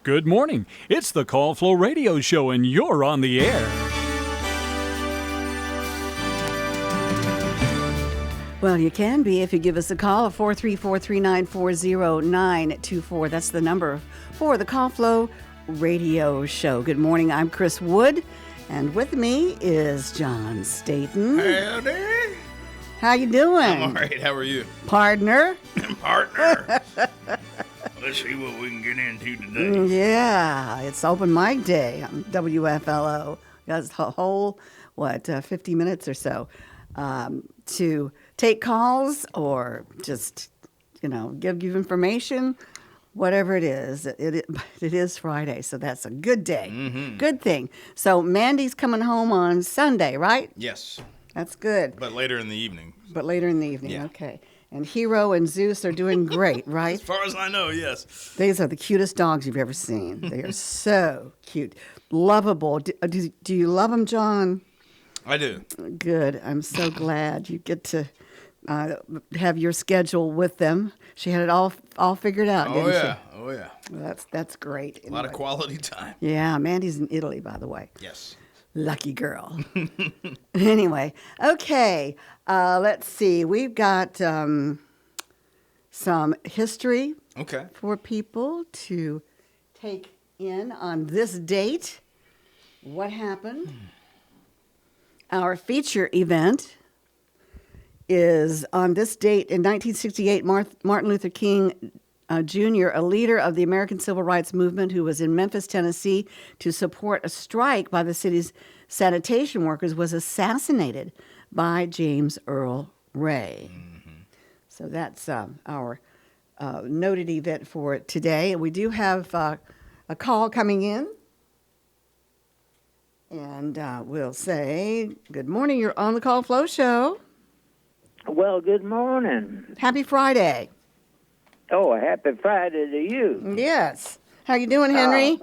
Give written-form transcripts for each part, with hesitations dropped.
Good morning. It's the Call Flow Radio Show, and you're on the air. Well, you can be if you give us a call at 434-394-0924. That's the number for the Call Flow Radio Show. Good morning. I'm Chris Wood, and with me is John Staten. Howdy. How you doing? I'm all right. How are you? Partner. Partner. Let's see what we can get into today. Yeah, it's open mic day on WFLO. Got a whole, 50 minutes or so to take calls or just, give you information, whatever it is. It is Friday, so that's a good day. Mm-hmm. Good thing. So Mandy's coming home on Sunday, right? Yes. That's good. But later in the evening. Yeah. Okay. And Hero and Zeus are doing great, right? As far as I know, yes. These are the cutest dogs you've ever seen. They are so cute. Lovable. Do you love them, John? I do. Good. I'm so glad you get to have your schedule with them. She had it all figured out, didn't she? Oh, yeah. Well, that's great. A lot of quality time. Yeah, Mandy's in Italy, by the way. Yes. Lucky girl. Anyway, okay. Let's see. We've got some history for people to take in on this date. What happened? Our feature event is on this date in 1968. Martin Luther King Jr., a leader of the American Civil Rights Movement who was in Memphis, Tennessee, to support a strike by the city's sanitation workers, was assassinated by James Earl Ray. Mm-hmm. So that's our noted event for today. We do have a call coming in. And we'll say, good morning, you're on the Call Flow Show. Well, good morning. Happy Friday. Oh, happy Friday to you. Yes. How you doing, Henry?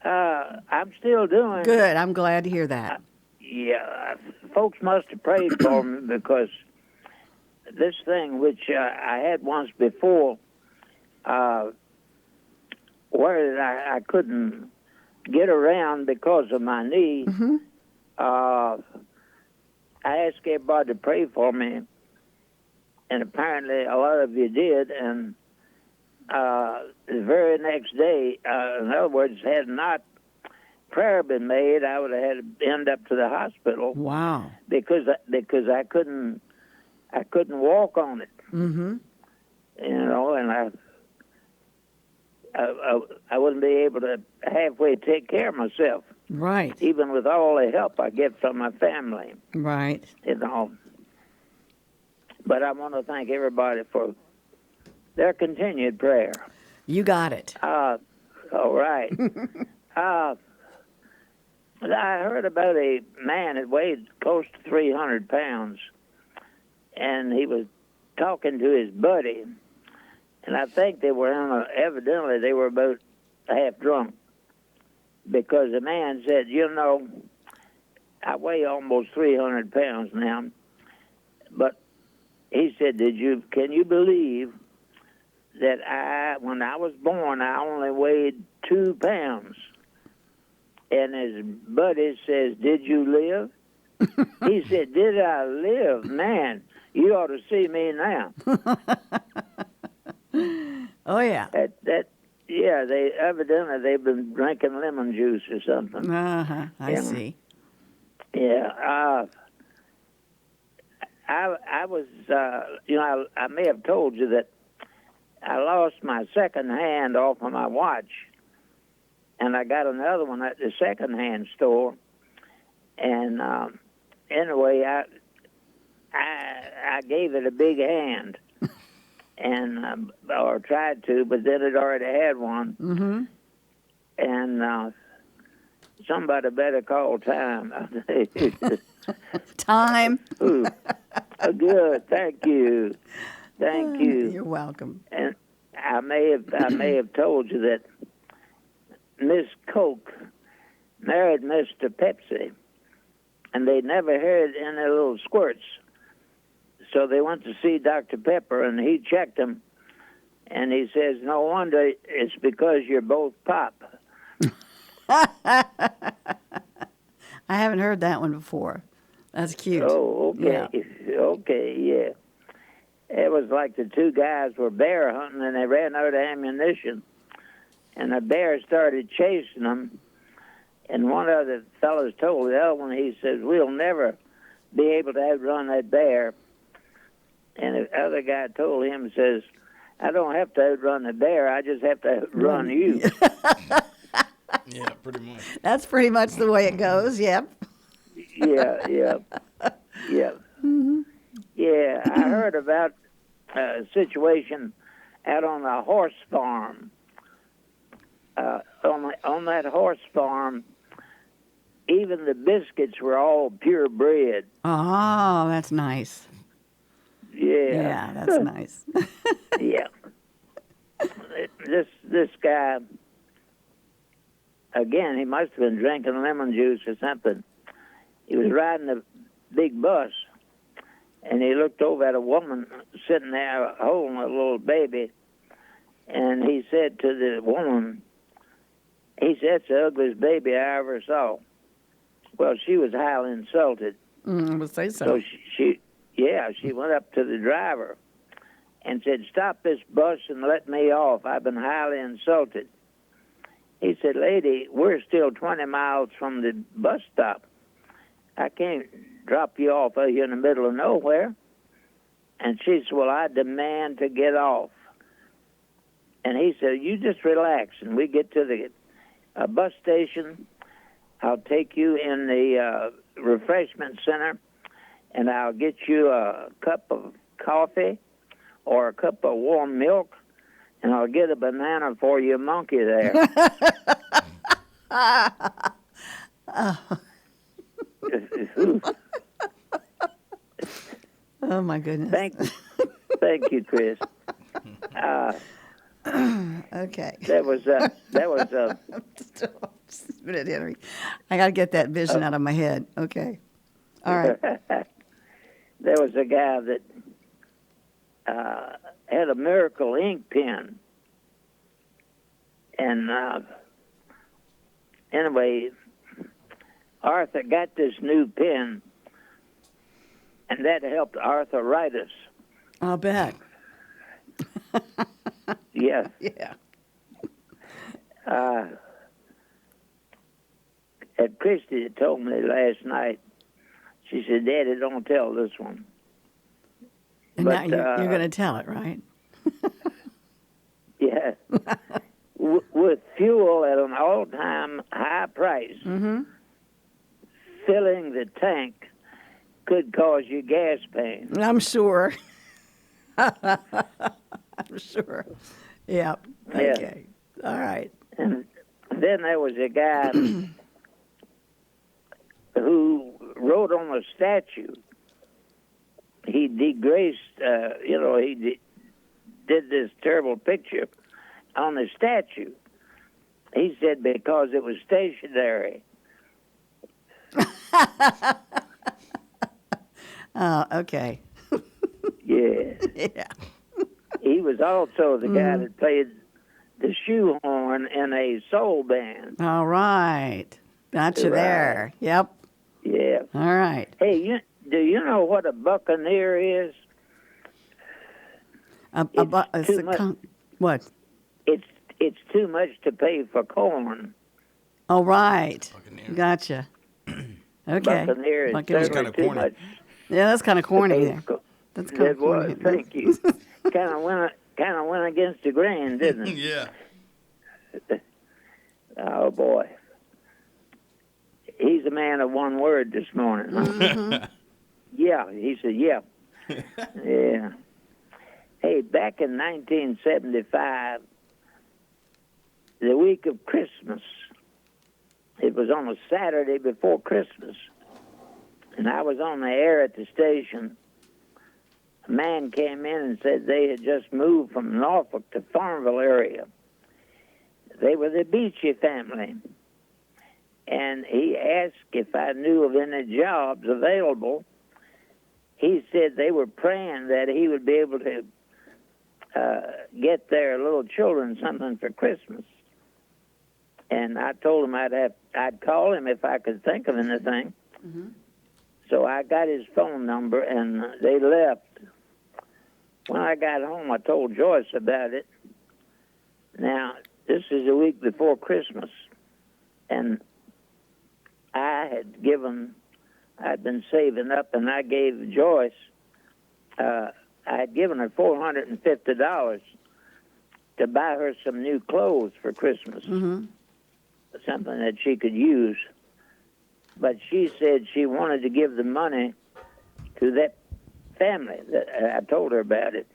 I'm still doing. Good. I'm glad to hear that. Folks must have prayed for me because this thing, which I had once before, where I couldn't get around because of my knee, mm-hmm. I asked everybody to pray for me, and apparently a lot of you did, and the very next day, in other words, had not prayer been made, I would have had to end up to the hospital. Wow! Because I couldn't walk on it. Mm-hmm. And I wouldn't be able to halfway take care of myself. Right. Even with all the help I get from my family. Right. But I want to thank everybody for their continued prayer. You got it. All right. I heard about a man that weighed close to 300 pounds, and he was talking to his buddy, and I think they were evidently they were about half drunk, because the man said, I weigh almost 300 pounds now, but he said, can you believe that when I was born, I only weighed 2 pounds? And his buddy says, did you live? He said, did I live? Man, you ought to see me now. Oh, yeah. They've been drinking lemon juice or something. Uh-huh, I see. Yeah, I was, I may have told you that I lost my second hand off of my watch, and I got another one at the second-hand store. And anyway, I gave it a big hand, and or tried to, but then it already had one. Mm-hmm. And somebody better call time. Time. Ooh. Good. Thank you. Thank you. You're welcome. And I may have told you that Miss Coke married Mr. Pepsi, and they never had any little squirts. So they went to see Dr. Pepper, and he checked them, And he says, no wonder it's because you're both pop. I haven't heard that one before. That's cute. Oh, okay. Yeah. Okay, yeah. It was like the two guys were bear hunting, and they ran out of ammunition. And the bear started chasing them. And one of the fellows told the other one, he says, we'll never be able to outrun that bear. And the other guy told him, says, I don't have to outrun the bear, I just have to outrun you. Yeah, pretty much. That's pretty much the way it goes, yep. Yeah. Mm-hmm. Yeah, I heard about a situation out on a horse farm. On that horse farm, even the biscuits were all purebred. Oh, that's nice. Yeah. Yeah, that's nice. Yeah. This guy, again, he must have been drinking lemon juice or something. He was riding a big bus, and he looked over at a woman sitting there holding a little baby, and he said to the woman, he said, that's the ugliest baby I ever saw. Well, she was highly insulted. I would say so. So she went up to the driver and said, stop this bus and let me off. I've been highly insulted. He said, lady, we're still 20 miles from the bus stop. I can't drop you off out here in the middle of nowhere. And she said, well, I demand to get off. And he said, you just relax. And we get to the bus station. I'll take you in the refreshment center, and I'll get you a cup of coffee or a cup of warm milk, and I'll get a banana for your monkey there. Oh, my goodness. Thank you, Chris. Okay. That was Just a minute, Henry. I got to get that vision out of my head. Okay. All right. There was a guy that had a miracle ink pen. And anyway, Arthur got this new pen, and that helped arthritis. I'll bet. Yes. Yeah. And Christy told me last night, she said, Daddy, don't tell this one. And now you're going to tell it, right? Yeah. With fuel at an all-time high price, filling the tank could cause you gas pain. I'm sure. I'm sure. Yep. Okay. Yeah. All right. And then there was a guy who wrote on a statue. He degraced, he did this terrible picture on the statue. He said because it was stationary. Oh, okay. Yeah. Yeah. He was also the guy that played the shoehorn in a soul band. All right. Gotcha there. Yep. Yeah. All right. Hey, do you know what a buccaneer is? What? It's too much to pay for corn. Oh, right. Buccaneer. Gotcha. Okay. Buccaneer is Buccaneer. Kinda too corny. much. Yeah, that's kind of corny there. That's kind of It was. corny. Thank you. kind of went against the grain, didn't it? Yeah. Oh boy. He's a man of one word this morning. Huh? Yeah, he said, yeah. Yeah. Hey, back in 1975, the week of Christmas, it was on a Saturday before Christmas, and I was on the air at the station. A man came in and said they had just moved from Norfolk to Farmville area. They were the Beachy family. And he asked if I knew of any jobs available. He said they were praying that he would be able to get their little children something for Christmas. And I told him I'd call him if I could think of anything. Mm-hmm. So I got his phone number, and they left. When I got home, I told Joyce about it. Now, this is a week before Christmas, and I'd been saving up, and I gave Joyce, I had given her $450 to buy her some new clothes for Christmas, something that she could use. But she said she wanted to give the money to that family. I told her about it.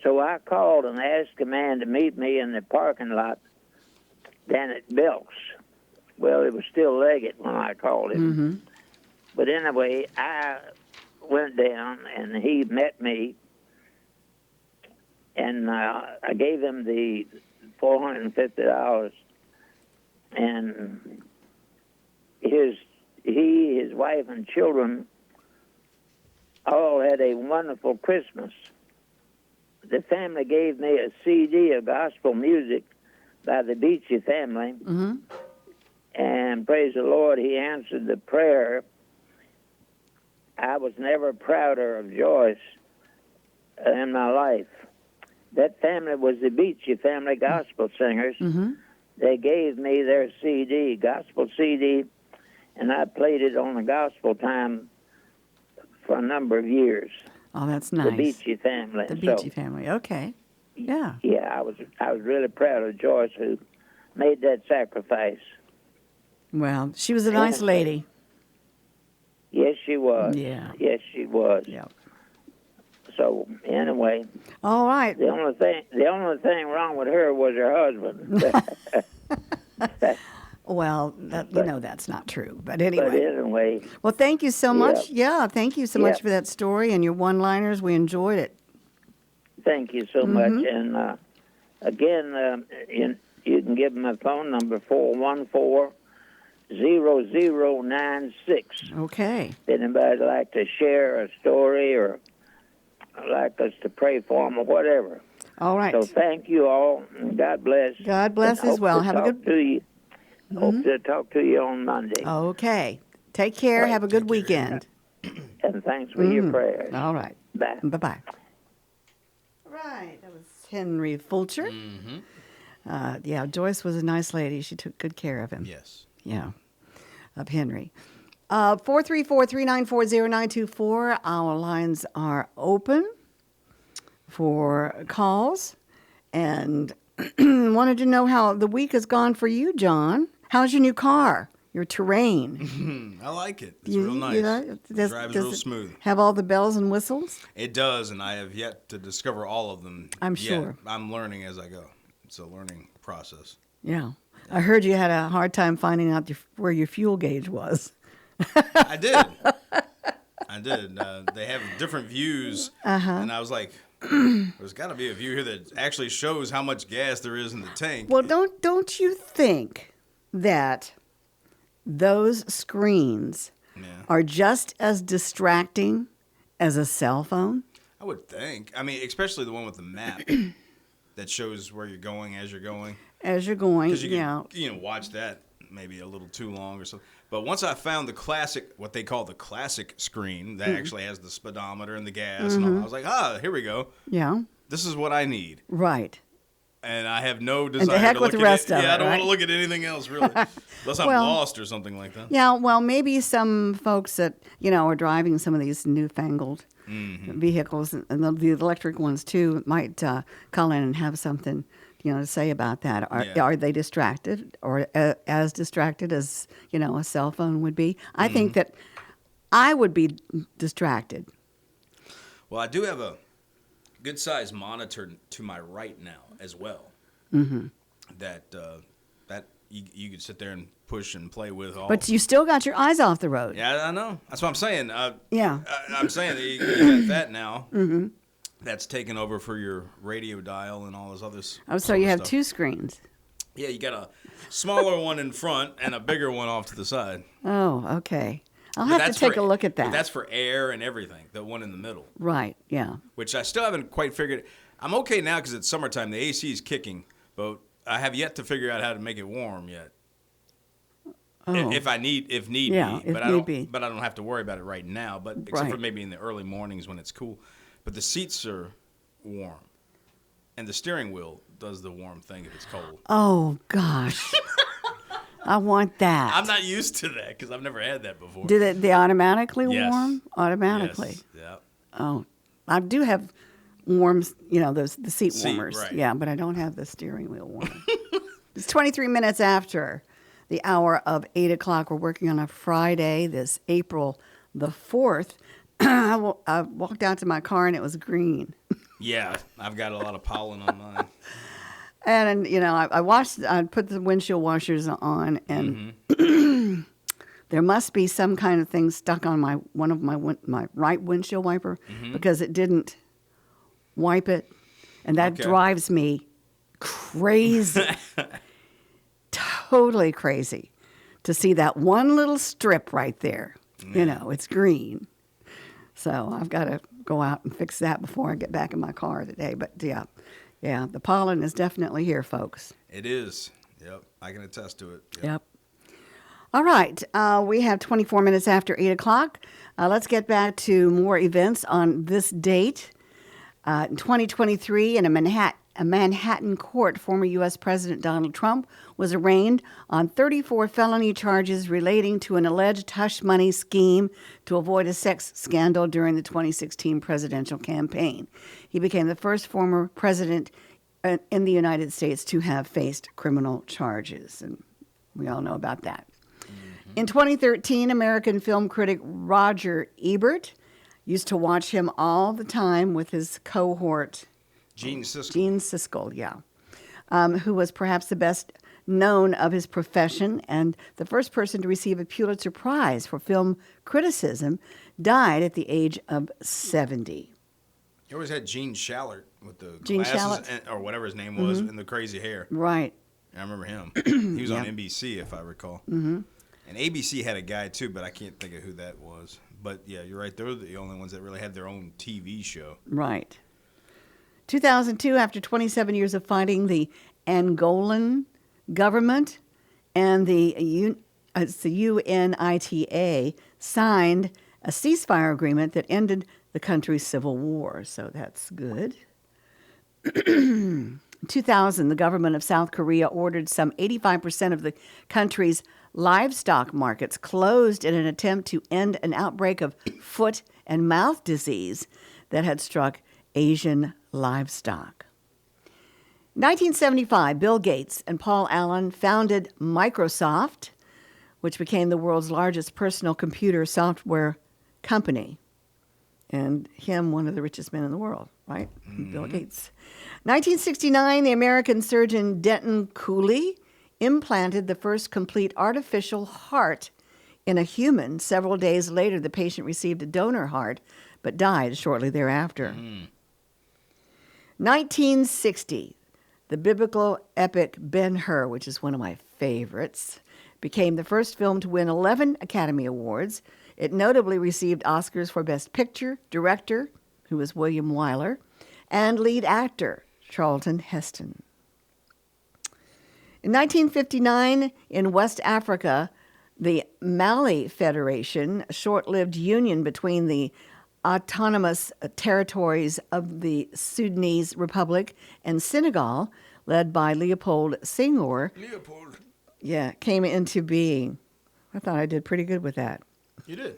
So I called and asked a man to meet me in the parking lot down at Belk's. Well, it was still Leggett when I called him. Mm-hmm. But anyway, I went down, and he met me, and I gave him the $450, and his wife and children all had a wonderful Christmas. The family gave me a CD of gospel music by the Beachy family, and praise the Lord, he answered the prayer. I was never prouder of Joyce in my life. That family was the Beachy family gospel singers. They gave me their CD, gospel CD, and I played it on the gospel time for a number of years. Oh, that's nice. The Beachy family. The Beachy family. Okay. Yeah. Yeah, I was really proud of Joyce, who made that sacrifice. Well, she was a nice lady. Yes, she was. Yeah. Yes, she was. Yeah. So anyway. All right. The only thing wrong with her was her husband. Well, that's not true. But anyway. But anyway. Well, thank you so much. Yeah, thank you so much for that story and your one-liners. We enjoyed it. Thank you so much. And again, you can give my phone number, 414-0096. Okay. If anybody'd like to share a story or like us to pray for them or whatever. All right. So thank you all, and God bless. God bless as well. Have a good... To you. Hope to talk to you on Monday. Okay. Take care. Right. Have a good weekend. And thanks for your prayers. All right. Bye. Bye-bye. All right. That was Henry Fulcher. Yeah, Joyce was a nice lady. She took good care of him. Yes. Yeah, of Henry. 434-394-0924. Our lines are open for calls. And wanted to know how the week has gone for you, John. How's your new car? Your Terrain? I like it. It's real nice. Drives real smooth. Have all the bells and whistles? It does, and I have yet to discover all of them. I'm sure. I'm learning as I go. It's a learning process. Yeah. I heard you had a hard time finding out where your fuel gauge was. I did. They have different views, and I was like, there's got to be a view here that actually shows how much gas there is in the tank. Well, don't you think that those screens are just as distracting as a cell phone? I would think. I mean, especially the one with the map that shows where you're going as you're going. As you're going, because you can watch that maybe a little too long or something. But once I found the classic, what they call the classic screen that actually has the speedometer and the gas and all, I was like, here we we go. Yeah. This is what I need. Right. And I have no desire to heck to with look the rest at it. of it. Yeah, I don't right? want to look at anything else really, unless I'm lost or something like that. Yeah, well, maybe some folks that are driving some of these newfangled vehicles, and the electric ones too, might call in and have something to say about that. Are they distracted, or as distracted as a cell phone would be? I think that I would be distracted. Well, I do have a good-sized monitor to my right now as well. That you could sit there and push and play with. But you still got your eyes off the road. Yeah, I know. That's what I'm saying. I'm saying that you got that now. That's taken over for your radio dial and all those others. Oh, so you have two screens. Yeah, you got a smaller one in front and a bigger one off to the side. Oh, okay. I'll have to take a look at that. But that's for air and everything, the one in the middle. Right, yeah. Which I still haven't quite figured. I'm okay now because it's summertime. The AC is kicking, but I have yet to figure out how to make it warm yet. Oh. If need Yeah, be, if but I need don't. be. But I don't have to worry about it right now. But except for maybe in the early mornings when it's cool. But the seats are warm, and the steering wheel does the warm thing if it's cold. Oh, gosh. I want that. I'm not used to that because I've never had that before. Do they automatically Yes. warm? Automatically. Yes. Yeah. Oh, I do have warms, the seat warmers. right. Yeah, but I don't have the steering wheel warmer. It's 23 minutes after the hour of 8 o'clock. We're working on a Friday, this April the 4th. I walked out to my car and it was green. Yeah, I've got a lot of pollen on mine. And, I put the windshield washers on, and there must be some kind of thing stuck on my right windshield wiper because it didn't wipe it. And that drives me crazy, totally crazy to see that one little strip right there. Yeah. It's green. So I've got to go out and fix that before I get back in my car today. But yeah, the pollen is definitely here, folks. It is. Yep, I can attest to it. Yep. All right, we have 24 minutes after 8 o'clock. Let's get back to more events on this date. In 2023, in a Manhattan court, former U.S. President Donald Trump was arraigned on 34 felony charges relating to an alleged hush money scheme to avoid a sex scandal during the 2016 presidential campaign. He became the first former president in the United States to have faced criminal charges, and we all know about that. In 2013, American film critic Roger Ebert used to watch him all the time with his cohort, Gene Siskel. Gene Siskel, yeah, who was perhaps the best known of his profession and the first person to receive a Pulitzer Prize for film criticism, died at the age of 70. You always had Gene Shalit with the Gene glasses Shalit. or whatever his name was and the crazy hair. Right. I remember him. He was on Yeah. NBC, if I recall. Mm-hmm. And ABC had a guy, too, but I can't think of who that was. But, yeah, you're right. They're the only ones that really had their own TV show. Right. 2002, after 27 years of fighting, the Angolan government and the UNITA signed a ceasefire agreement that ended the country's civil war. So that's good. In 2000, the government of South Korea ordered some 85% of the country's livestock markets closed in an attempt to end an outbreak of foot and mouth disease that had struck Asian livestock. 1975, Bill Gates and Paul Allen founded Microsoft, which became the world's largest personal computer software company. And him, one of the richest men in the world, right? Bill Gates. 1969, the American surgeon Denton Cooley implanted the first complete artificial heart in a human. Several days later, the patient received a donor heart, but died shortly thereafter. 1960, the biblical epic Ben-Hur, which is one of my favorites, became the first film to win 11 Academy Awards. It notably received Oscars for Best Picture, Director, who was William Wyler, and Lead Actor, Charlton Heston. In 1959, in West Africa, the Mali Federation, a short-lived union between the autonomous territories of the Sudanese Republic and Senegal, led by Leopold Senghor, came into being. I thought I did pretty good with that. You did.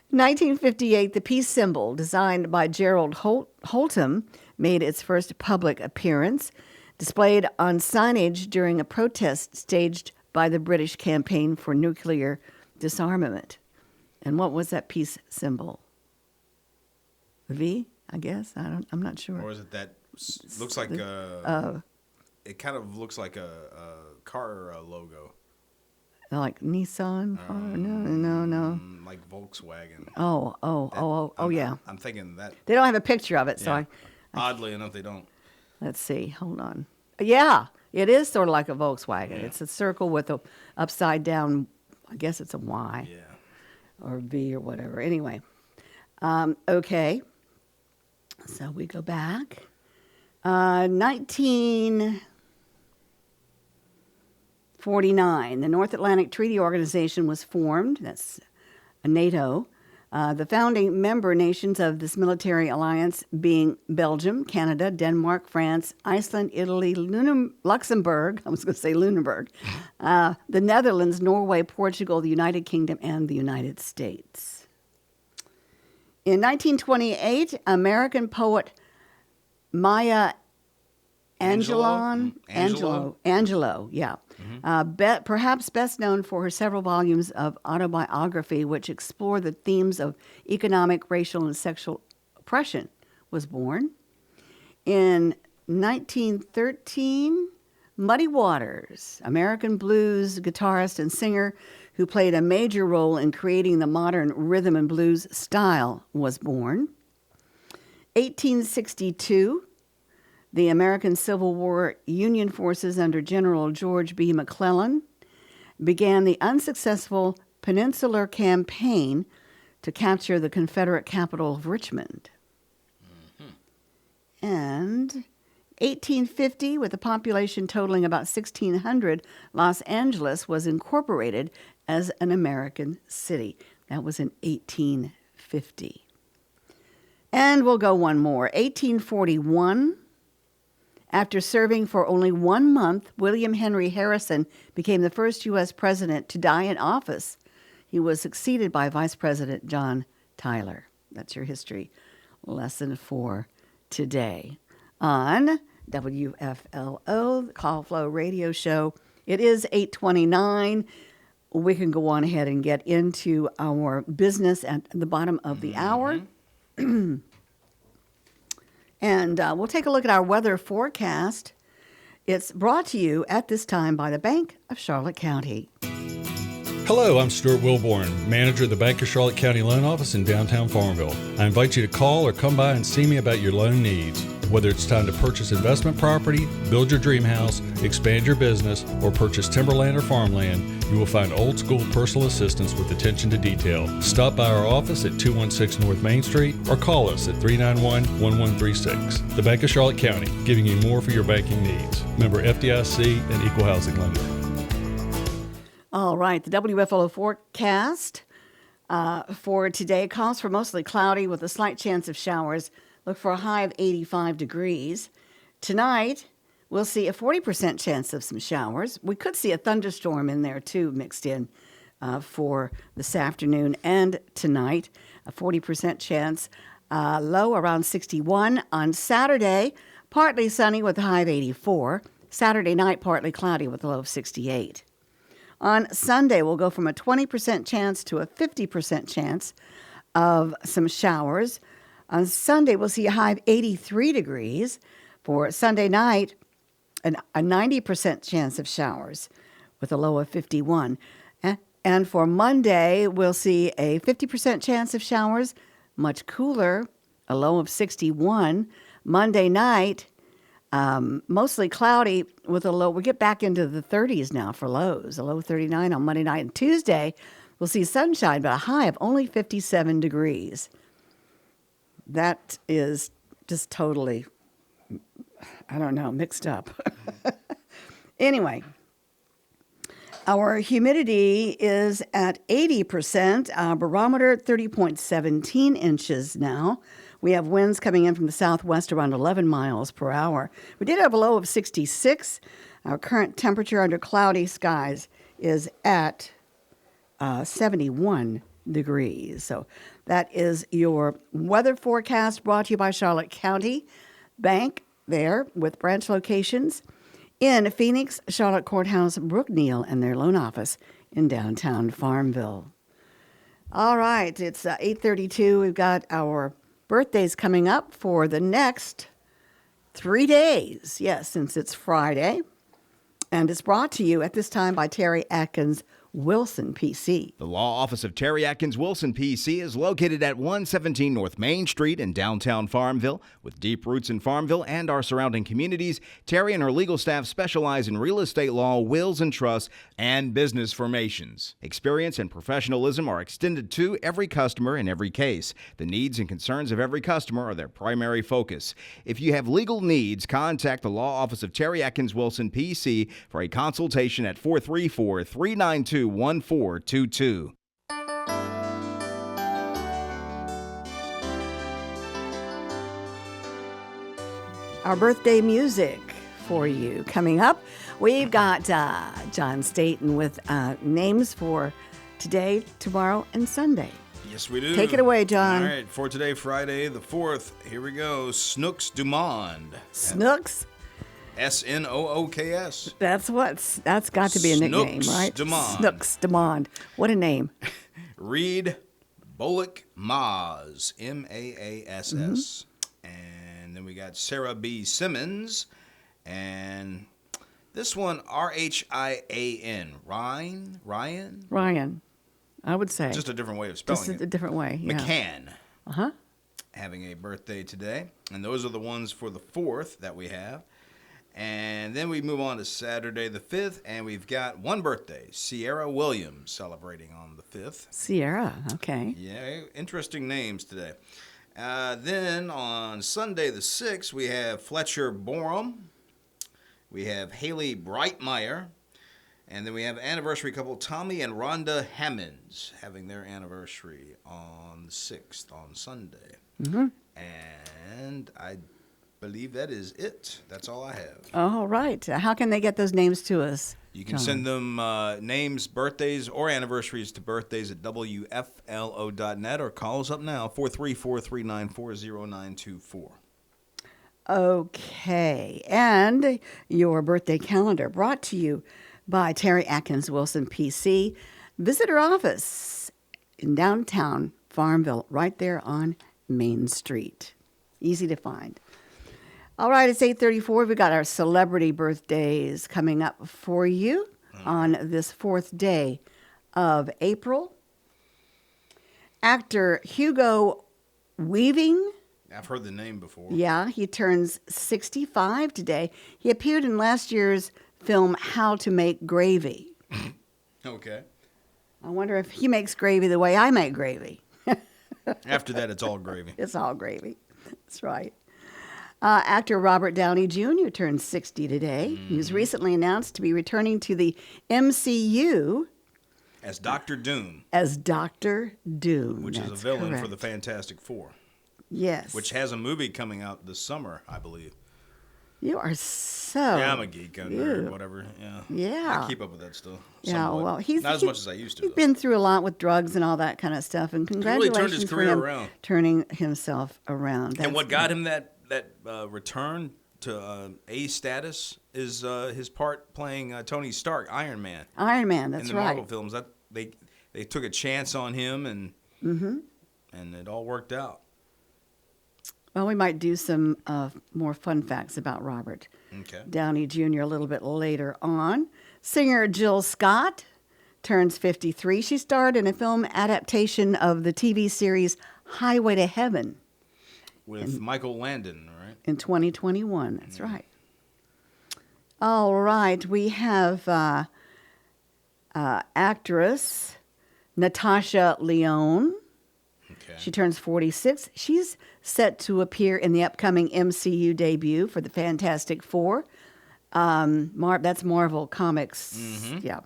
1958, the peace symbol, designed by Gerald Holtham, made its first public appearance, displayed on signage during a protest staged by the British campaign for nuclear disarmament. And what was that peace symbol? The V, I guess. I'm not sure. Or is it that looks like it kind of looks like a car logo. Like Nissan? No. Like Volkswagen. Yeah. I'm thinking that. They don't have a picture of it, so Yeah. Oddly enough, they don't. Let's see. Hold on. Yeah, it is sort of like a Volkswagen. Yeah. It's a circle with a upside down, I guess it's a Y. Yeah. Or V or whatever. Anyway. Okay. So we go back. 1949, the North Atlantic Treaty Organization was formed. That's a NATO. The founding member nations of this military alliance being Belgium, Canada, Denmark, France, Iceland, Italy, Luxembourg, I was going to say Lunenburg, the Netherlands, Norway, Portugal, the United Kingdom, and the United States. In 1928, American poet Maya Angelou, yeah. Perhaps best known for her several volumes of autobiography, which explore the themes of economic, racial, and sexual oppression, was born. In 1913, Muddy Waters, American blues guitarist and singer who played a major role in creating the modern rhythm and blues style, was born. 1862, the American Civil War Union forces under General George B. McClellan began the unsuccessful Peninsular Campaign to capture the Confederate capital of Richmond. Mm-hmm. And 1850, with a population totaling about 1,600, Los Angeles was incorporated as an American city. That was in 1850. And we'll go one more. 1841. After serving for only 1 month, William Henry Harrison became the first U.S. president to die in office. He was succeeded by Vice President John Tyler. That's your history lesson for today on WFLO, the Call Flow Radio Show. It is 8:29. We can go on ahead and get into our business at the bottom of the hour. And we'll take a look at our weather forecast. It's brought to you at this time by the Bank of Charlotte County. Hello, I'm Stuart Wilborn, manager of the Bank of Charlotte County Loan Office in downtown Farmville. I invite you to call or come by and see me about your loan needs. Whether it's time to purchase investment property, build your dream house, expand your business, or purchase timberland or farmland, you will find old school personal assistance with attention to detail. Stop by our office at 216 North Main Street or call us at 391-1136. The Bank of Charlotte County, giving you more for your banking needs. Member FDIC and Equal Housing Lender. All right, the WFLO forecast for today calls for mostly cloudy with a slight chance of showers. Look for a high of 85 degrees. Tonight, we'll see a 40% chance of some showers. We could see a thunderstorm in there, too, mixed in for this afternoon and tonight. A 40% chance, low around 61. On Saturday, partly sunny with a high of 84. Saturday night, partly cloudy with a low of 68. On Sunday, we'll go from a 20% chance to a 50% chance of some showers. On Sunday, we'll see a high of 83 degrees. For Sunday night, a 90% chance of showers with a low of 51. And for Monday, we'll see a 50% chance of showers, much cooler, a low of 61. Monday night, mostly cloudy with a low. We get back into the 30s now for lows, a low 39 on Monday night. And Tuesday, we'll see sunshine, but a high of only 57 degrees. That is just totally, I don't know, mixed up. Anyway, our humidity is at 80%, our barometer 30.17 inches now. We have winds coming in from the southwest around 11 miles per hour. We did have a low of 66. Our current temperature under cloudy skies is at 71 degrees. So that is your weather forecast brought to you by Charlotte County Bank there with branch locations in Phoenix, Charlotte Courthouse, Brookneal, and their loan office in downtown Farmville. All right, it's 8:32. We've got our birthdays coming up for the next 3 days. Yes, since it's Friday. And it's brought to you at this time by Terry Atkins Wilson, PC. The law office of Terry Atkins Wilson, PC, is located at 117 North Main Street in downtown Farmville. With deep roots in Farmville and our surrounding communities, Terry and her legal staff specialize in real estate law, wills and trusts, and business formations. Experience and professionalism are extended to every customer in every case. The needs and concerns of every customer are their primary focus. If you have legal needs, contact the law office of Terry Atkins Wilson, PC, for a consultation at 434-392-1422. Our birthday music for you. Coming up, we've got John Staten with names for today, tomorrow, and Sunday. Yes, we do. Take it away, John. All right, for today, Friday the 4th, here we go. Snooks Dumond. Snooks? S-N-O-O-K-S. That's got to be a nickname, Snooks right? Dumond. Snooks Dumond. What a name. Reed Bullock Maas, M-A-A-S-S. And then we got Sarah B. Simmons. And this one, R-H-I-A-N. Ryan, I would say. just a different way of spelling Just it. a different way, yeah. McCann. Uh-huh. Having a birthday today. And those are the ones for the 4th that we have. And then we move on to Saturday the 5th, and we've got one birthday, Sierra Williams, celebrating on the 5th. Sierra, okay. Yeah, interesting names today. Then on Sunday the 6th, we have Fletcher Borum. We have Haley Brightmeyer. And then we have anniversary couple Tommy and Rhonda Hammonds having their anniversary on the 6th, on Sunday. Mm-hmm. And I believe that is it. That's all I have. All right. How can they get those names to us? You can John? send them names, birthdays, or anniversaries to birthdays at WFLO.net or call us up now, 434-394-0924. Okay. And your birthday calendar brought to you by Terry Atkins Wilson, PC. Visit her office in downtown Farmville, right there on Main Street. Easy to find. All right, it's 8:34. We've got our celebrity birthdays coming up for you on this 4th day of April. Actor Hugo Weaving. I've heard the name before. Yeah, he turns 65 today. He appeared in last year's film How to Make Gravy. Okay. I wonder if he makes gravy the way I make gravy. After that, it's all gravy. It's all gravy. That's right. Actor Robert Downey Jr. turned 60 today. He was recently announced to be returning to the MCU As Dr. Doom, as Dr. Doom. which is a That's villain for correct. the Fantastic Four, Yes. which has a movie coming out this summer, I believe. You are so... Yeah, I'm a geek, I'm a nerd, whatever. Yeah. Yeah. I keep up with that stuff. Yeah, somewhat. well, not as much as I used to. He's though. been through a lot with drugs and all that kind of stuff, and really congratulations turned his for career him around. turning himself around. And what got him that return to A status is his part playing Tony Stark, Iron Man. Iron Man, that's in the right. Marvel films. That they took a chance on him, and it all worked out. Well, we might do some more fun facts about Robert Okay. Downey Jr. a little bit later on. Singer Jill Scott turns 53. She starred in a film adaptation of the TV series Highway to Heaven With Michael Landon, right? in 2021. That's right. All right. We have actress Natasha Lyonne. Okay. She turns 46. She's set to appear in the upcoming MCU debut for the Fantastic Four. That's Marvel Comics. Yeah.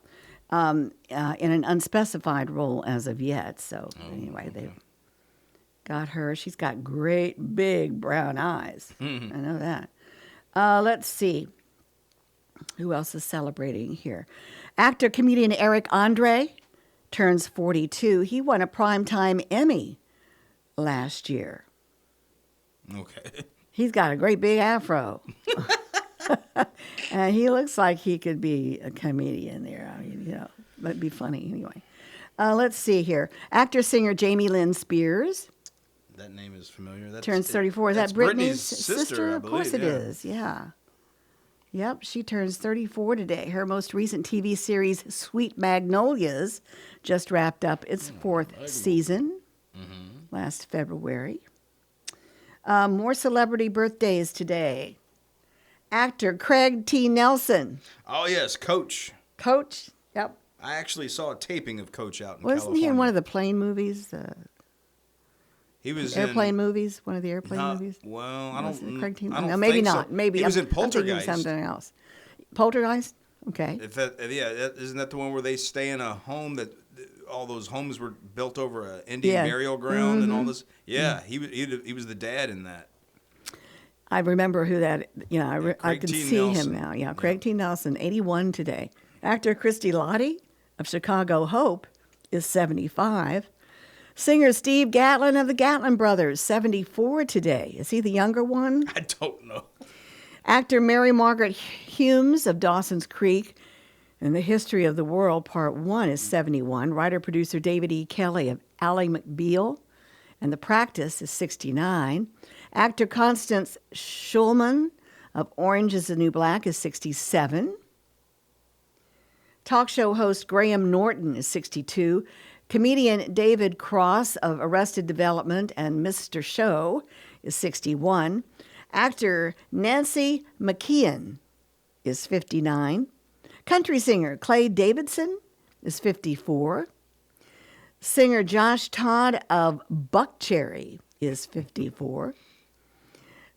In an unspecified role as of yet. So anyway, they've got her. She's got great big brown eyes. I know that. Let's see. Who else is celebrating here? Actor, comedian Eric Andre turns 42. He won a Primetime Emmy last year. Okay. He's got a great big afro. And he looks like he could be a comedian there. I mean, that'd be funny anyway. Let's see here. Actor, singer Jamie Lynn Spears That name is familiar. That's, turns 34. Is that's that Britney's sister? I Of course it believe, is. Yeah. Yep, she turns 34 today. Her most recent TV series, Sweet Magnolias, just wrapped up its fourth season last February. More celebrity birthdays today. Actor Craig T. Nelson. Oh, yes, Coach. Coach, yep. I actually saw a taping of Coach out in Wasn't California. he in one of the plane movies? He was airplane movies? One of the airplane movies? Well, I Was it don't. Craig T. I Nelson? don't No, maybe think not. So. Maybe he was in I'm thinking of Poltergeist. something else. Poltergeist? Okay. Isn't that the one where they stay in a home that all those homes were built over an Indian burial ground and all this? Yeah, he was the dad in that. I remember who that. Yeah, I Craig can T. see Nelson. him now. Yeah, Craig T. Nelson, 81 today. Actor Christy Lottie of Chicago Hope is 75. Singer Steve Gatlin of the Gatlin Brothers, 74 today. Is he the younger one? I don't know. Actor Mary Margaret Humes of Dawson's Creek and The History of the World, Part 1, is 71. Writer-producer David E. Kelly of Ally McBeal and The Practice is 69. Actor Constance Schulman of Orange is the New Black is 67. Talk show host Graham Norton is 62. Comedian David Cross of Arrested Development and Mr. Show is 61. Actor Nancy McKeon is 59. Country singer Clay Davidson is 54. Singer Josh Todd of Buckcherry is 54.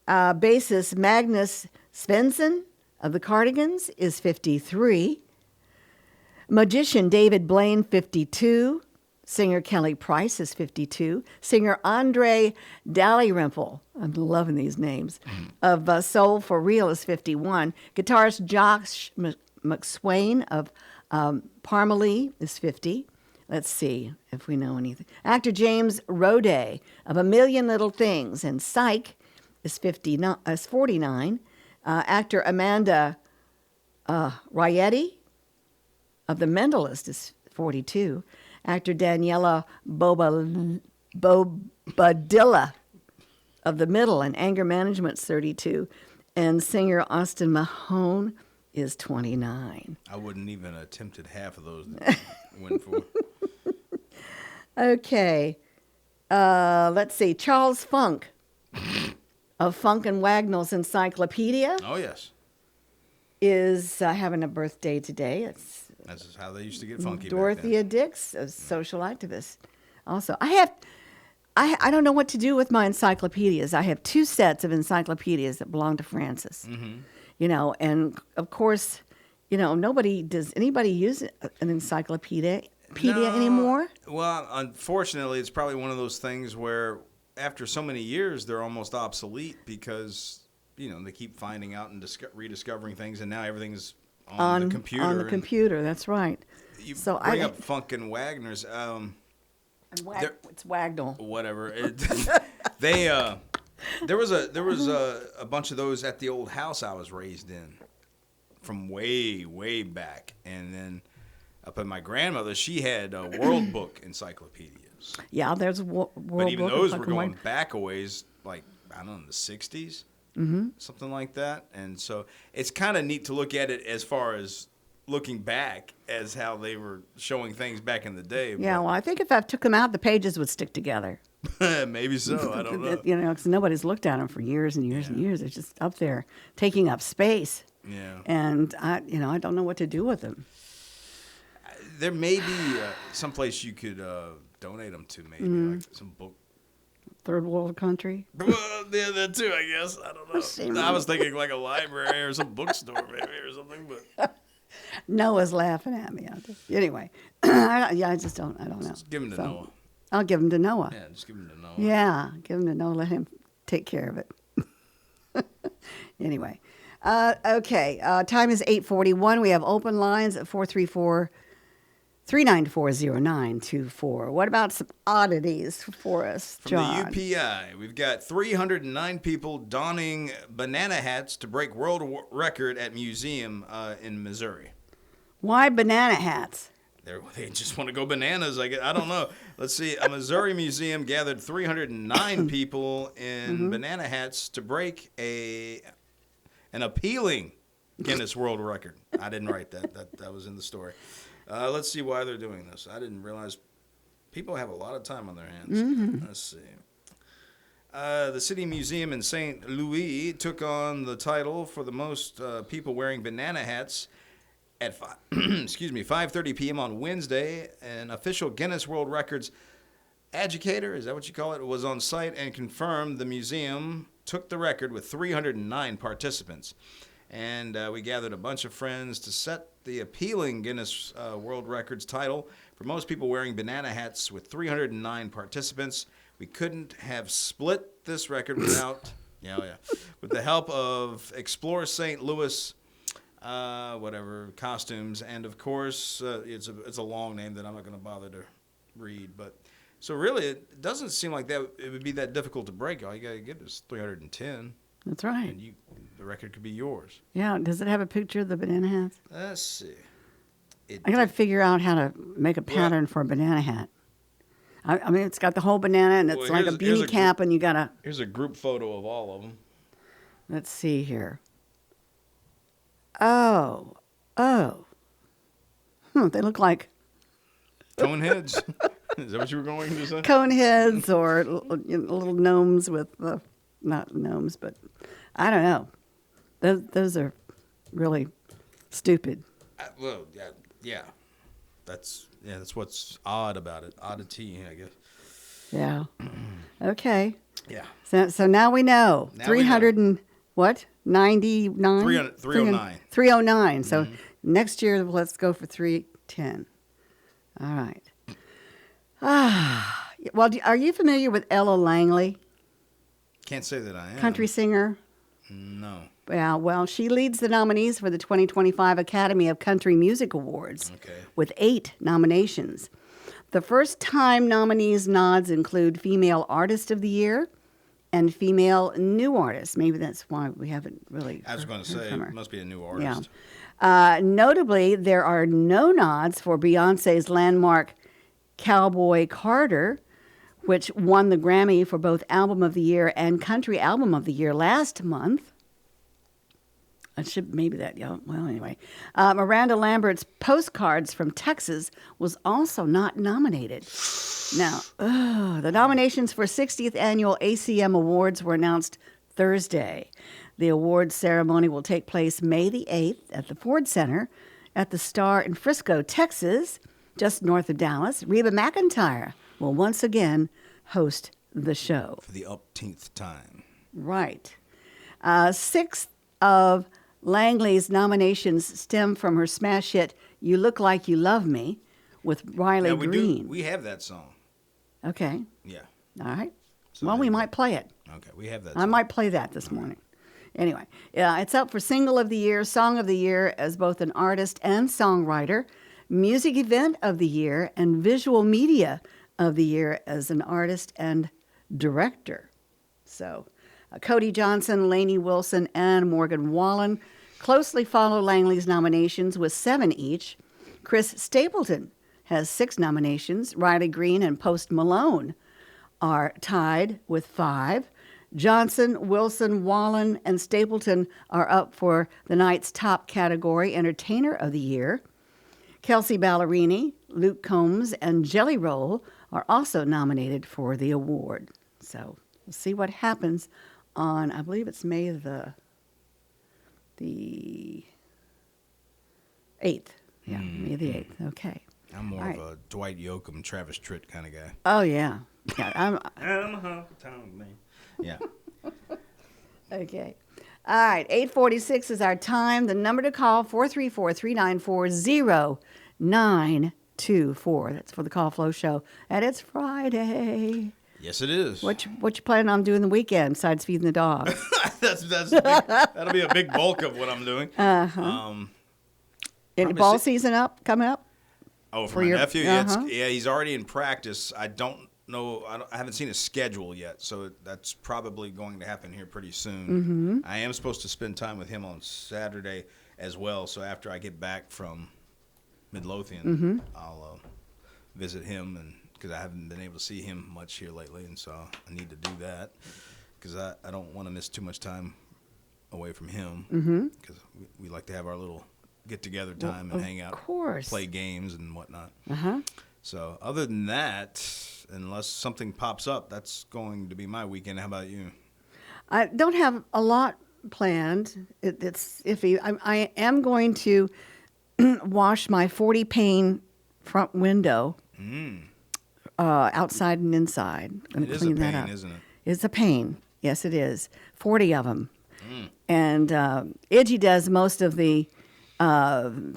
Bassist Magnus Svensson of the Cardigans is 53. Magician David Blaine, 52. Singer Kelly Price is 52. Singer Andre Dalrymple, I'm loving these names, of Soul for Real is 51. Guitarist Josh McSwain of Parmalee is 50. Let's see if we know anything. Actor James Roday of A Million Little Things and Psych is 49. Actor Amanda Rietti of The Mentalist is 42. Actor Daniela Bobadilla of The Middle and Anger Management is 32. And singer Austin Mahone is 29. I wouldn't even attempted half of those that went for. Okay. Let's see. Charles Funk of Funk and Wagnall's Encyclopedia Oh, yes. is having a birthday today. That's how they used to get funky Dorothea Dix, a social activist. Also, I don't know what to do with my encyclopedias. I have 2 sets of encyclopedias that belong to Francis. Mm-hmm. You know, and of course, you know, does anybody use an encyclopedia anymore? Well, unfortunately, it's probably one of those things where after so many years, they're almost obsolete because, you know, they keep finding out and rediscovering things, and now everything's on the computer. On the computer, that's right. You so bring up Funk and Wagner's. It's Wagnall. Whatever. There was a bunch of those at the old house I was raised in from way back, and then up at my grandmother, she had World Book encyclopedias. Yeah, there's World Book. But even those were going back a ways, like, I don't know, in the 60s, something like that. And so it's kind of neat to look at it as far as looking back as how they were showing things back in the day. Yeah, well, I think if I took them out, the pages would stick together. Maybe so. I don't know. You know, because nobody's looked at them for years and years and years. They're just up there taking up space. Yeah. And I don't know what to do with them. There may be someplace you could donate them to, maybe like some book. Third world country. Well, yeah, that too, I guess. I don't know. I was thinking like a library or some bookstore, maybe, or something. But Noah's laughing at me. Anyway, I don't know. just give them to Noah. I'll give them to Noah. Yeah, just give them to Noah. Yeah, give him to Noah. Let him take care of it. Anyway, okay. Time is 8:41. We have open lines at 434-394-0924. What about some oddities for us, John? From the UPI, we've got 309 people donning banana hats to break world record at museum in Missouri. Why banana hats? They just want to go bananas. I don't know. Let's see. A Missouri museum gathered 309 people in banana hats to break an appealing Guinness World Record. I didn't write that. That was in the story. Let's see why they're doing this. I didn't realize people have a lot of time on their hands. Let's see. The City Museum in St. Louis took on the title for the most people wearing banana hats at 5:30 p.m. on Wednesday. An official Guinness World Records educator, is that what you call it, was on site and confirmed the museum took the record with 309 participants. And we gathered a bunch of friends to set the appealing Guinness World Records title for most people wearing banana hats with 309 participants. We couldn't have split this record without, with the help of Explore St. Louis, costumes, and of course, it's a long name that I'm not going to bother to read. But so really, it doesn't seem like that it would be that difficult to break. All you got to get is 310. That's right. And the record could be yours. Yeah. Does it have a picture of the banana hats? Let's see. I got to figure out how to make a pattern for a banana hat. I mean, it's got the whole banana, and it's like a beanie cap, and you got to... Here's a group photo of all of them. Let's see here. Oh. They look like... Cone heads? Is that what you were going to say? Cone heads or little gnomes with... not gnomes, but I don't know. Those are really stupid. Yeah. That's what's odd about it. Oddity, I guess. Yeah. Okay. Yeah. So now we know. Now 300 we know. and what? 99? 309. 309. So next year, let's go for 310. All right. Well, are you familiar with Ella Langley? Can't say that I am. Country singer? No. Yeah, well, she leads the nominees for the 2025 Academy of Country Music Awards with 8 nominations. The first-time nominees' nods include Female Artist of the Year and Female New Artist. Maybe that's why we haven't really I was going to say, it must be a new artist. Yeah. Notably, there are no nods for Beyoncé's landmark Cowboy Carter, which won the Grammy for both Album of the Year and Country Album of the Year last month. Anyway. Miranda Lambert's Postcards from Texas was also not nominated. Now, the nominations for 60th Annual ACM Awards were announced Thursday. The awards ceremony will take place May the 8th at the Ford Center at the Star in Frisco, Texas, just north of Dallas. Reba McEntire will once again host the show. For the umpteenth time. Right. 6 of Langley's nominations stem from her smash hit You Look Like You Love Me with Riley Green. We have that song. Okay. Yeah. All right. So well, we might play it. Okay, we have that I song. might play that this morning. Anyway, it's up for Single of the Year, Song of the Year as both an artist and songwriter, Music Event of the Year, and Visual Media of the Year as an artist and director. So, Cody Johnson, Lainey Wilson, and Morgan Wallen closely follow Langley's nominations with 7 each. Chris Stapleton has 6 nominations. Riley Green and Post Malone are tied with 5. Johnson, Wilson, Wallen, and Stapleton are up for the night's top category, Entertainer of the Year. Kelsey Ballerini, Luke Combs, and Jelly Roll are also nominated for the award. So we'll see what happens on, I believe it's May the 8th. Yeah, May the 8th. Okay. I'm more of a Dwight Yoakam, Travis Tritt kind of guy. Oh, yeah. I'm a hometown man. Yeah. Okay. All right. 8:46 is our time. The number to call, 434-394-0924. That's for the Call Flow Show. And it's Friday. Yes, it is. What you planning on doing the weekend besides feeding the dogs? That'll be a big bulk of what I'm doing. Any ball season coming up? Oh, for my nephew? Yeah, he's already in practice. I don't know. I haven't seen his schedule yet, so that's probably going to happen here pretty soon. Mm-hmm. I am supposed to spend time with him on Saturday as well, so after I get back from Midlothian, I'll visit him, and because I haven't been able to see him much here lately, and so I need to do that because I don't want to miss too much time away from him because we like to have our little get-together time and hang out, Of course. play games and whatnot. Uh-huh. So other than that, unless something pops up, that's going to be my weekend. How about you? I don't have a lot planned. It's iffy. I am going to wash my 40-pane front window outside and inside. And It is a clean that pain, up. isn't it? It's a pain. Yes, it is. 40 of them. And Idgie does most of the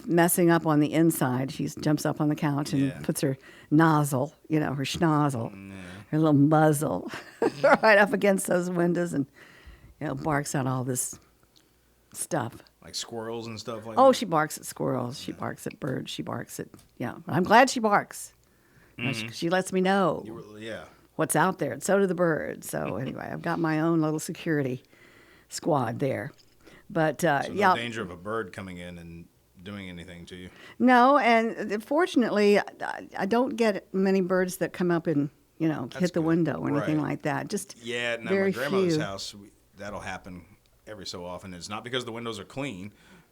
messing up on the inside. She jumps up on the couch and puts her nozzle, her schnozzle, her little muzzle right up against those windows and, barks out all this stuff. Like squirrels and stuff like Oh, that? she barks at squirrels. She barks at birds. She barks at, I'm glad she barks. She lets me know what's out there. And so do the birds. So anyway, I've got my own little security squad there. But So no danger of a bird coming in and doing anything to you? No, and fortunately, I don't get many birds that come up and, hit the window or anything like that. Just no, very my grandmother's few. house, that'll happen every so often. It's not because the windows are clean,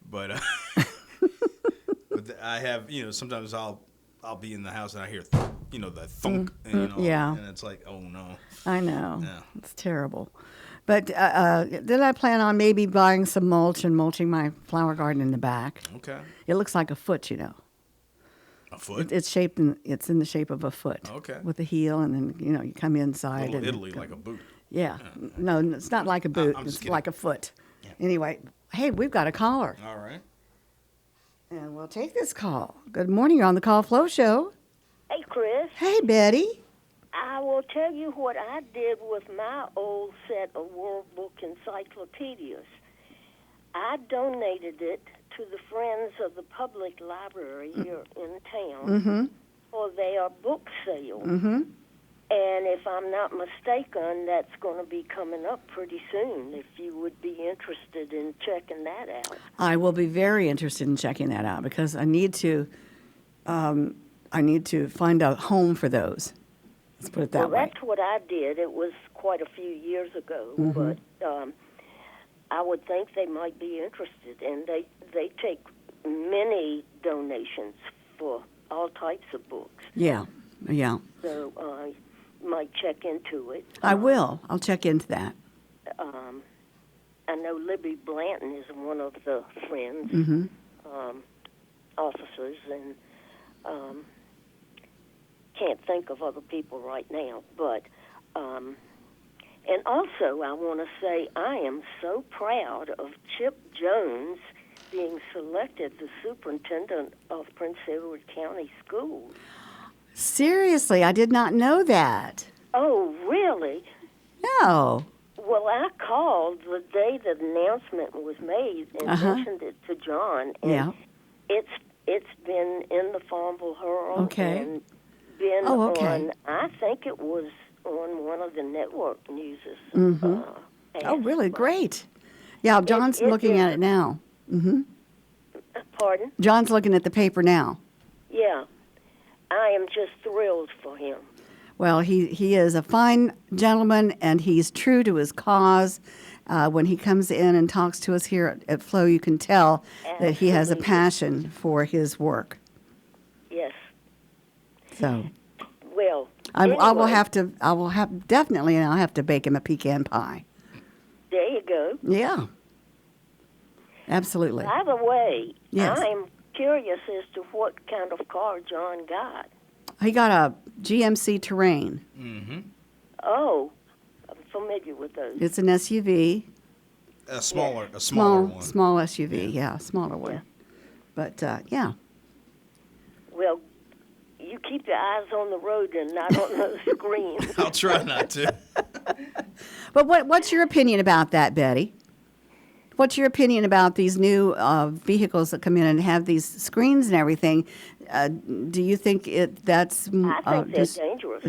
but, but I have, sometimes I'll be in the house and I hear, the thunk, and, and it's like, oh no. I know. Yeah. It's terrible. But then I plan on maybe buying some mulch and mulching my flower garden in the back. Okay. It looks like a foot, A foot? It's in the shape of a foot. Okay. With a heel, and then you come inside. Little and Italy, like a boot. Yeah. No, it's not like a boot. I'm just It's kidding. like a foot. Yeah. Anyway, hey, we've got a caller, All right. and we'll take this call. Good morning. You're on the Call Flow Show. Hey, Chris, Hey, Betty. I will tell you what I did with my old set of World Book encyclopedias. I donated it to the Friends of the Public Library here in town for their book sale. And if I'm not mistaken, that's going to be coming up pretty soon, if you would be interested in checking that out. I will be very interested in checking that out because I need to find a home for those. Let's put it that way. Well, that's what I did. It was quite a few years ago, but I would think they might be interested, and they take many donations for all types of books. Yeah. So you might check into it. I will. I'll check into that. I know Libby Blanton is one of the Friends officers, and can't think of other people right now, but and also I want to say I am so proud of Chip Jones being selected the superintendent of Prince Edward County Schools. Seriously, I did not know that. Oh, really? No. Well, I called the day the announcement was made and mentioned it to John, and it's been in the Farmville Herald and been on, I think it was on one of the network newses. Oh, really? Great. Yeah, John's looking at it now. Pardon? John's looking at the paper now. Yeah. I am just thrilled for him. Well, he is a fine gentleman, and he's true to his cause. When he comes in and talks to us here at Flow, you can tell that he has a passion for his work. Yes. So, well, I will anyway, have to bake him a pecan pie. There you go. Yeah. Absolutely. By the way, Yes. I'm curious as to what kind of car John got. He got a GMC Terrain. Oh, I'm familiar with those. It's an SUV. A smaller one. Small SUV, yeah, smaller one. But, yeah. Well, you keep your eyes on the road and not on the screen. I'll try not to. But what's your opinion about that, Betty? What's your opinion about these new vehicles that come in and have these screens and everything? Do you think that's I think they're dangerous.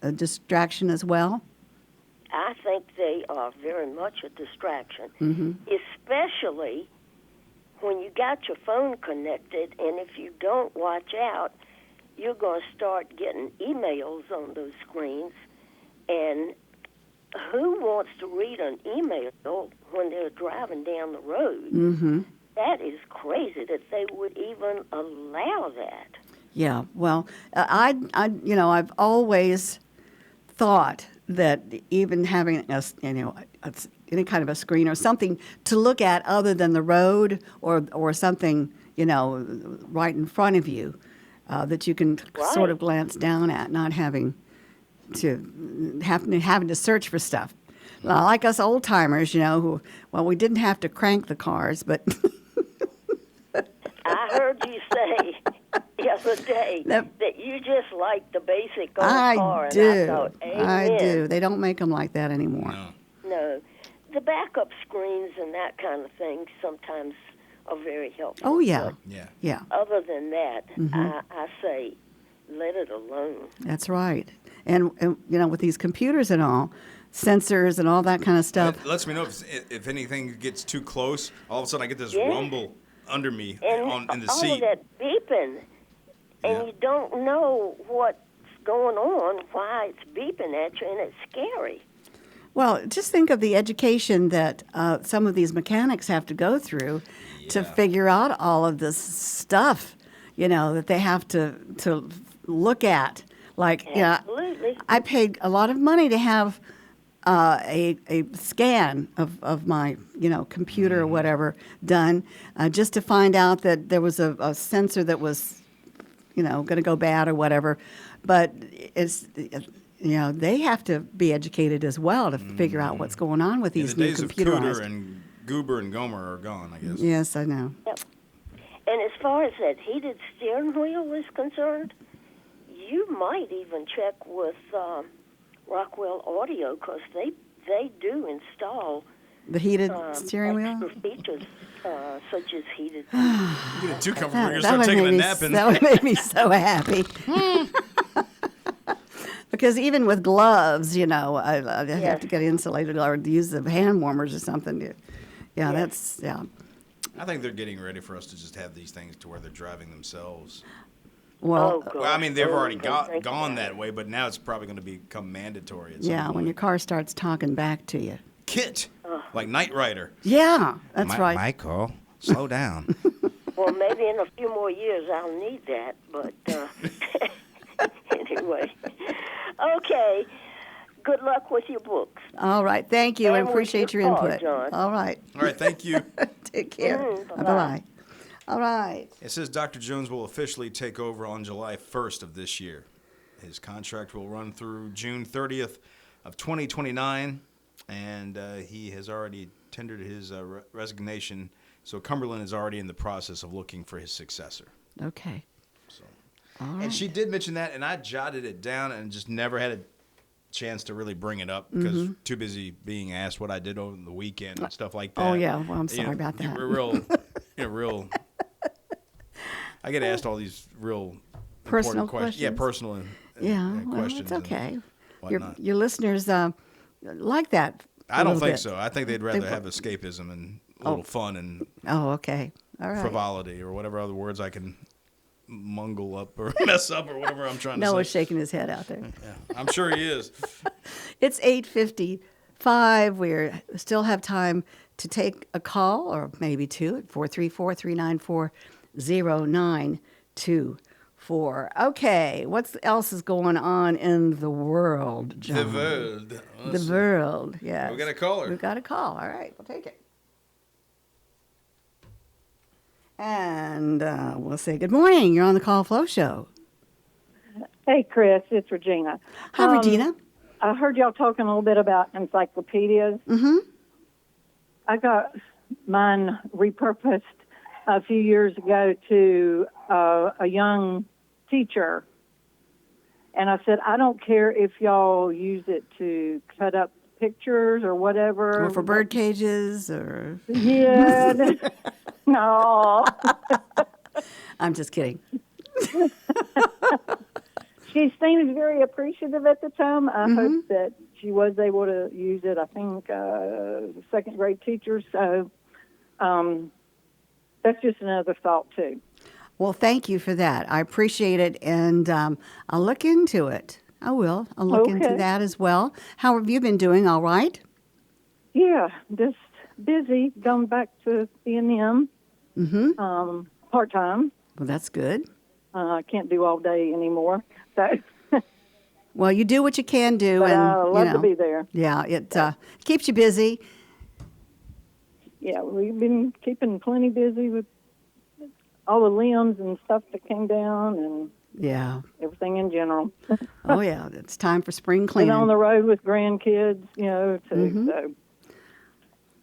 A distraction as well? I think they are very much a distraction, especially when you got your phone connected, and if you don't watch out, you're going to start getting emails on those screens, and who wants to read an email when they're driving down the road? Mm-hmm. That is crazy that they would even allow that. Yeah, well, I've always thought that even having any kind of a screen or something to look at other than the road or something, right in front of you, that you can sort of glance down at, not having to search for stuff. Like us old timers, we didn't have to crank the cars, but I heard you say the other day that you just like the basic old car. Do. And I thought, amen. I do. They don't make them like that anymore. No. The backup screens and that kind of thing sometimes are very helpful. Oh, yeah. But yeah. other than that, I say let it alone. That's right. And with these computers and all, sensors and all that kind of stuff. It lets me know if anything gets too close. All of a sudden I get this rumble under me in the seat. All of that beeping, and you don't know what's going on, why it's beeping at you, and it's scary. Well, just think of the education that some of these mechanics have to go through to figure out all of this stuff, that they have to look at. Like, Absolutely. I paid a lot of money to have a scan of my, computer or whatever done, just to find out that there was a sensor that was, going to go bad or whatever. But it's, they have to be educated as well to figure out what's going on with these new computerized. The days of Cooter and Goober and Gomer are gone, I guess. Yes, I know. Yep. And as far as that heated steering wheel is concerned, you might even check with Rockwell Audio, because they do install the heated steering wheel. Extra features such as heated. You get too comfortable. You're going to start taking a nap. That would make me so happy. Because even with gloves, I have to get insulated or use the hand warmers or something. That's. I think they're getting ready for us to just have these things to where they're driving themselves. Well, I mean, they've already gone that way, but now it's probably going to become mandatory. At some point. When your car starts talking back to you. Kit, like Knight Rider. Yeah, that's right. Michael, slow down. Well, maybe in a few more years I'll need that, but anyway. Okay. Good luck with your books. All right. Thank you. And I appreciate your input. John. All right. All right. Thank you. Take care. Bye-bye. Bye-bye. All right. It says Dr. Jones will officially take over on July 1st of this year. His contract will run through June 30th of 2029, and he has already tendered his resignation. So Cumberland is already in the process of looking for his successor. Okay. So, All right. and she did mention that, and I jotted it down and just never had a chance to really bring it up because too busy being asked what I did over the weekend and stuff like that. Oh, yeah. Well, I'm sorry about that. Real. I get asked all these real Personal important questions. Yeah, personal questions. It's okay. Whatnot. Your listeners like that. I don't think so. I think they'd rather have escapism and a little fun and okay. All right. frivolity or whatever other words I can mungle up or mess up or whatever I'm trying to say. Noah's shaking his head out there. Yeah, I'm sure he is. It's 8:55. We still have time to take a call or maybe two at 434-394-0924. Okay, what else is going on in the world, John? The world. The world, yes. We got a caller. We've got a call. All right, we'll take it. And we'll say good morning. You're on the Call Flow Show. Hey, Chris, it's Regina. Hi, Regina. I heard y'all talking a little bit about encyclopedias. Mm-hmm. I got mine repurposed a few years ago to a young teacher. And I said, I don't care if y'all use it to cut up pictures or whatever. Or for bird cages or... Yeah. No. I'm just kidding. She seemed very appreciative at the time. I hope that she was able to use it. I think second grade teachers. So that's just another thought too. Well, thank you for that. I appreciate it, and I'll look into it. I will. I'll look into Okay. that as well. How have you been doing? All right? Yeah, just busy. Going back to B&M part-time. Well, that's good. I can't do all day anymore. So, Well, you do what you can do. but and I love you know, to be there. Yeah, it keeps you busy. Yeah, we've been keeping plenty busy with all the limbs and stuff that came down and Yeah. everything in general. Oh, yeah. It's time for spring Been cleaning. on the road with grandkids, too. So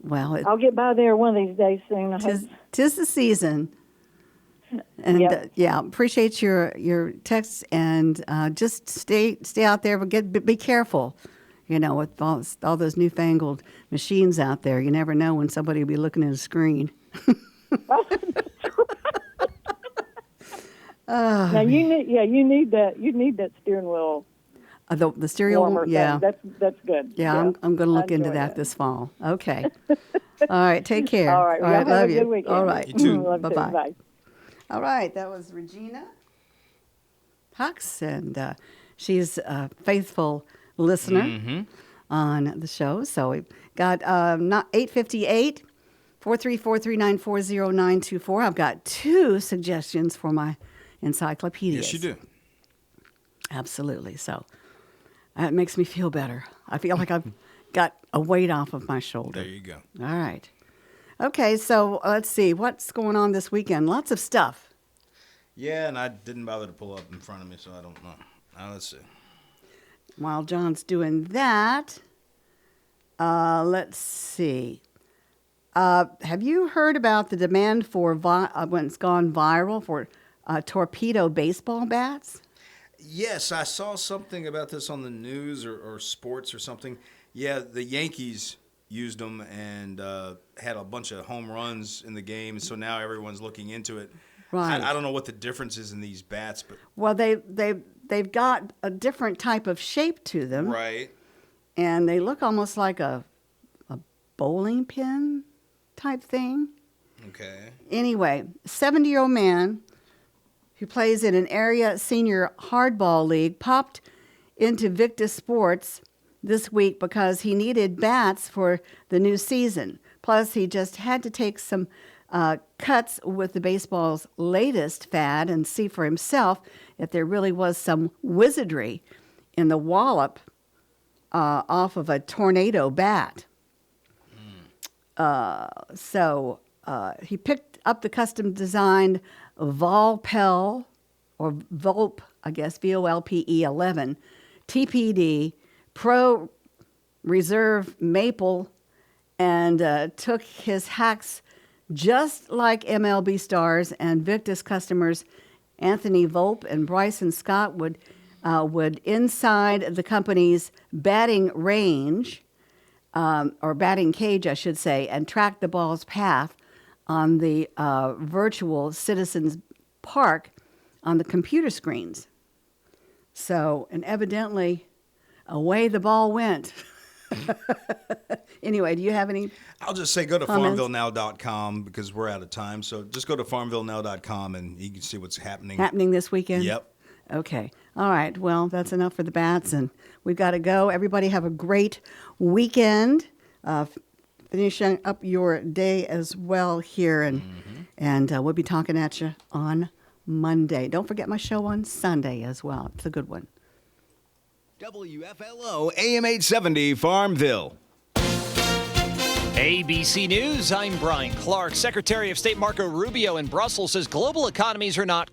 Well, I'll get by there one of these days soon. I hope. tis the season. And Yep. appreciate your texts and just stay out there, but be careful. With all those newfangled machines out there, you never know when somebody will be looking at a screen. Now you need that steering wheel The stereo, warmer yeah, thing. That's good. yeah. I'm going to look I into enjoy that this fall. Okay. All right. Take care. All right. Well, have love a you. good weekend. All right. You too. Love to. Bye-bye. Bye. All right, that was Regina Hux, and she's a faithful listener on the show. So we've got 858 434-394-0924. I've got 2 suggestions for my encyclopedias. Yes, you do. Absolutely. So that makes me feel better. I feel like I've got a weight off of my shoulder. There you go. All right. Okay, so let's see. What's going on this weekend? Lots of stuff. Yeah, and I didn't bother to pull up in front of me, so I don't know. Now, let's see. While John's doing that, let's see. Have you heard about the demand for, when it's gone viral, for torpedo baseball bats? Yes, I saw something about this on the news or sports or something. Yeah, the Yankees used them and had a bunch of home runs in the game, so now everyone's looking into it. Right. I don't know what the difference is in these bats, but Well, they've got a different type of shape to them. right. And they look almost like a bowling pin type thing. Okay. Anyway, 70-year-old man who plays in an area senior hardball league popped into Victus Sports this week because he needed bats for the new season. Plus, he just had to take some cuts with the baseball's latest fad and see for himself if there really was some wizardry in the wallop off of a tornado bat. So he picked up the custom-designed Volpe, or Volpe, I guess, VOLPE 11, TPD, Pro Reserve Maple, and took his hacks just like MLB stars and Victus customers Anthony Volpe and Bryson Scott would inside the company's batting range, or batting cage, I should say, and track the ball's path on the virtual Citizens Park on the computer screens. So, and evidently, away the ball went. Anyway, do you have any I'll just say go to comments? farmvillenow.com because we're out of time. So just go to farmvillenow.com and you can see what's happening. happening this weekend? Yep. Okay. All right. Well, that's enough for the bats, and we've got to go. Everybody have a great weekend. Finishing up your day as well here, and we'll be talking at you on Monday. Don't forget my show on Sunday as well. It's a good one. WFLO AM 870 Farmville. ABC News, I'm Brian Clark. Secretary of State Marco Rubio in Brussels says global economies are not